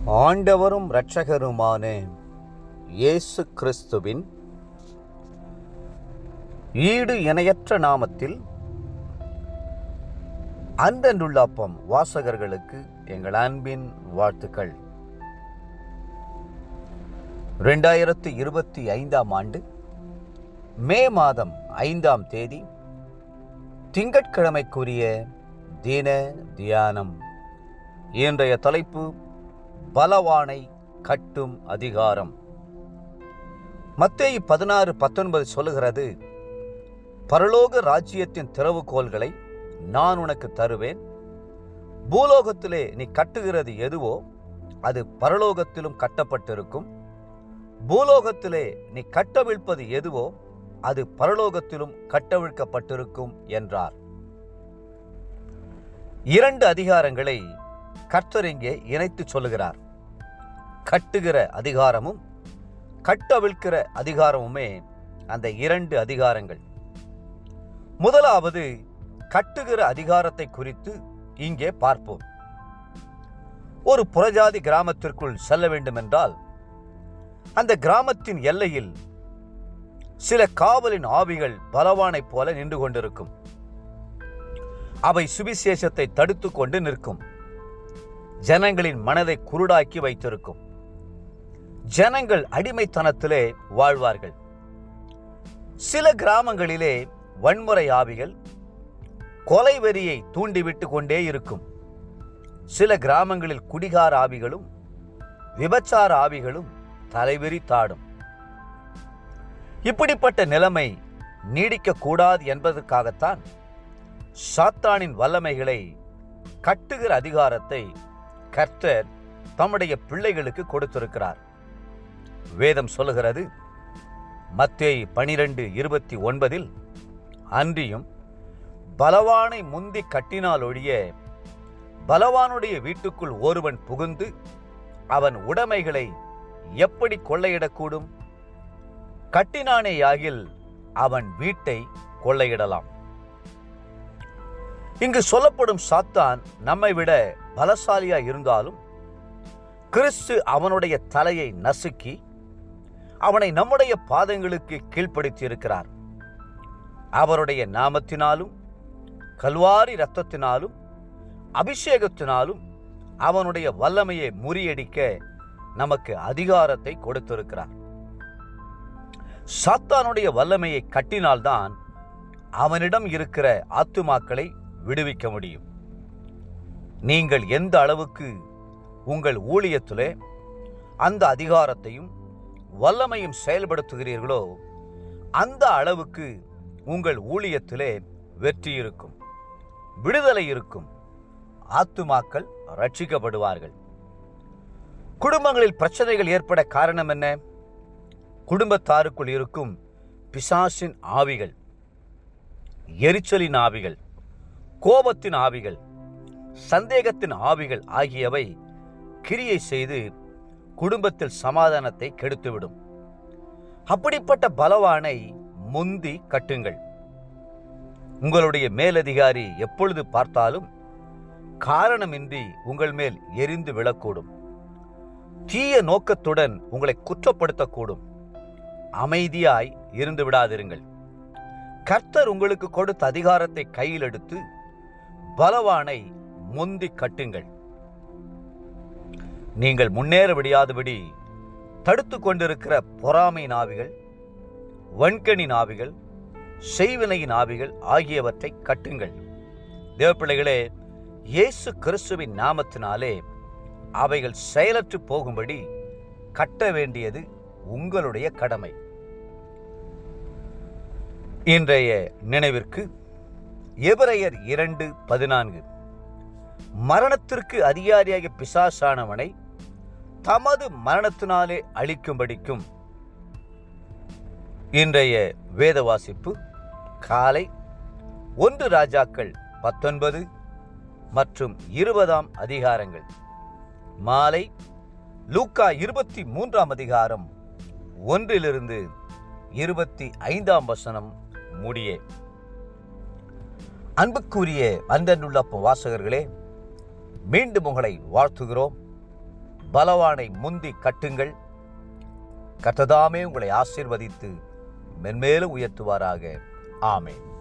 ஆண்டவரும் இரட்சகருமான இயேசு கிறிஸ்துவின் ஈடு இணையற்ற நாமத்தில் அன்பென்றுள்ள அப்பம் வாசகர்களுக்கு எங்கள் அன்பின் வாழ்த்துக்கள். 2025 ஆண்டு மே மாதம் 5ஆம் தேதி திங்கட்கிழமைக்குரிய தின தியானம். இன்றைய தலைப்பு பலவானை கட்டும் அதிகாரம். மத்தேயு 16:19 சொல்லுகிறது, பரலோக ராஜ்யத்தின் திறவுகோல்களை நான் உனக்கு தருவேன். பூலோகத்திலே நீ கட்டுகிறது எதுவோ அது பரலோகத்திலும் கட்டப்பட்டிருக்கும். பூலோகத்திலே நீ கட்டவிழ்ப்பது எதுவோ அது பரலோகத்திலும் கட்டவிழ்க்கப்பட்டிருக்கும் என்றார். 2 அதிகாரங்களை கர்த்தர் இங்கே இணைத்து சொல்லுகிறார். கட்டுகிற அதிகாரமும் கட்டவிழ்க்கிற அதிகாரமுமே அந்த 2 அதிகாரங்கள். முதலாவது கட்டுகிற அதிகாரத்தை குறித்து இங்கே பார்ப்போம். ஒரு புறஜாதி கிராமத்திற்குள் செல்ல வேண்டுமென்றால் அந்த கிராமத்தின் எல்லையில் சில காவலின் ஆவிகள் பலவானைப் போல நின்று கொண்டிருக்கும். அவை சுவிசேஷத்தை தடுத்து கொண்டு நிற்கும். ஜனங்களின் மனதை குருடாக்கி வைத்திருக்கும். ஜனங்கள் அடிமைத்தனத்திலே வாழ்வார்கள். சில கிராமங்களிலே வன்முறை ஆவிகள் கொலை வெறியை தூண்டிவிட்டு கொண்டே இருக்கும். சில கிராமங்களில் குடிகார ஆவிகளும் விபச்சார ஆவிகளும் தலைவெறி தாடும். இப்படிப்பட்ட நிலைமை நீடிக்கக்கூடாது என்பதற்காகத்தான் சாத்தானின் வல்லமைகளை கட்டுகிற அதிகாரத்தை கர்த்தர் தம்முடைய பிள்ளைகளுக்கு கொடுத்திருக்கிறார். வேதம் சொல்லுகிறது, மத்தேயு 12:29, அன்றியும் பலவானை முந்தி கட்டினால் ஒழிய பலவானுடைய வீட்டுக்குள் ஒருவன் புகுந்து அவன் உடைமைகளை எப்படி கொள்ளையிடக்கூடும்? கட்டினானேயாகில் அவன் வீட்டை கொள்ளையிடலாம். இங்கு சொல்லப்படும் சாத்தான் நம்மை விட பலசாலியா இருந்தாலும் கிறிஸ்து அவனுடைய தலையை நசுக்கி அவனை நம்முடைய பாதங்களுக்கு கீழ்ப்படுத்தி இருக்கிறார். அவருடைய நாமத்தினாலும் கல்வாரி இரத்தத்தினாலும் அபிஷேகத்தினாலும் அவனுடைய வல்லமையை முறியடிக்க நமக்கு அதிகாரத்தை கொடுத்திருக்கிறார். சாத்தானுடைய வல்லமையை கட்டினால்தான் அவனிடம் இருக்கிற ஆத்துமாக்களை விடுவிக்க முடியும். நீங்கள் எந்த அளவுக்கு உங்கள் ஊழியத்திலே அந்த அதிகாரத்தையும் வல்லமையும் செயல்படுத்துகிறீர்களோ அந்த அளவுக்கு உங்கள் ஊழியத்திலே வெற்றி இருக்கும், விடுதலை இருக்கும், ஆத்துமாக்கள் ரட்சிக்கப்படுவார்கள். குடும்பங்களில் பிரச்சனைகள் ஏற்பட காரணம் என்ன? குடும்பத்தாருக்குள் இருக்கும் பிசாசின் ஆவிகள், எரிச்சலின் ஆவிகள், கோபத்தின் ஆவிகள், சந்தேகத்தின் ஆவிகள் ஆகியவை கிரியை செய்து குடும்பத்தில் சமாதானத்தை கெடுத்துவிடும். அப்படிப்பட்ட பலவானை முந்தி கட்டுங்கள். உங்களுடைய மேலதிகாரி எப்பொழுது பார்த்தாலும் காரணமின்றி உங்கள் மேல் எரிந்து விழக்கூடும். தீய நோக்கத்துடன் உங்களை குற்றப்படுத்தக்கூடும். அமைதியாய் இருந்து விடாதிருங்கள். கர்த்தர் உங்களுக்கு கொடுத்த அதிகாரத்தை கையில் எடுத்து பலவானை முந்தி கட்டுங்கள். நீங்கள் முன்னேற விடாதபடி தடுத்து கொண்டிருக்கிற பொறாமையின் ஆவிகள், வன்கணின் ஆவிகள், செய்வினையின் ஆவிகள் ஆகியவற்றை கட்டுங்கள். தேவப்பிள்ளைகளே, இயேசு கிறிஸ்துவின் நாமத்தினாலே அவைகள் செயலற்று போகும்படி கட்ட வேண்டியது உங்களுடைய கடமை. இன்றைய நினைவிற்கு எபிரெயர் 2:14, மரணத்திற்கு அதிகாரியாக பிசாசானவனை தமது மரணத்தினாலே அழிக்கும்படிக்கும். இன்றைய வேத வாசிப்பு காலை 1 ராஜாக்கள் 19 மற்றும் 20ஆம் அதிகாரங்கள், மாலை லூக்கா 23ஆம் அதிகாரம் 1 25ஆம் வசனம் முடியே. அன்புக்குரிய அன்பென்றுள்ள வாசகர்களே, மீண்டும் உங்களை வாழ்த்துகிறோம். பலவானை முந்தி கட்டுங்கள். கர்த்ததாமே உங்களை ஆசீர்வதித்து மென்மேலும் உயர்த்துவாராக. ஆமென்.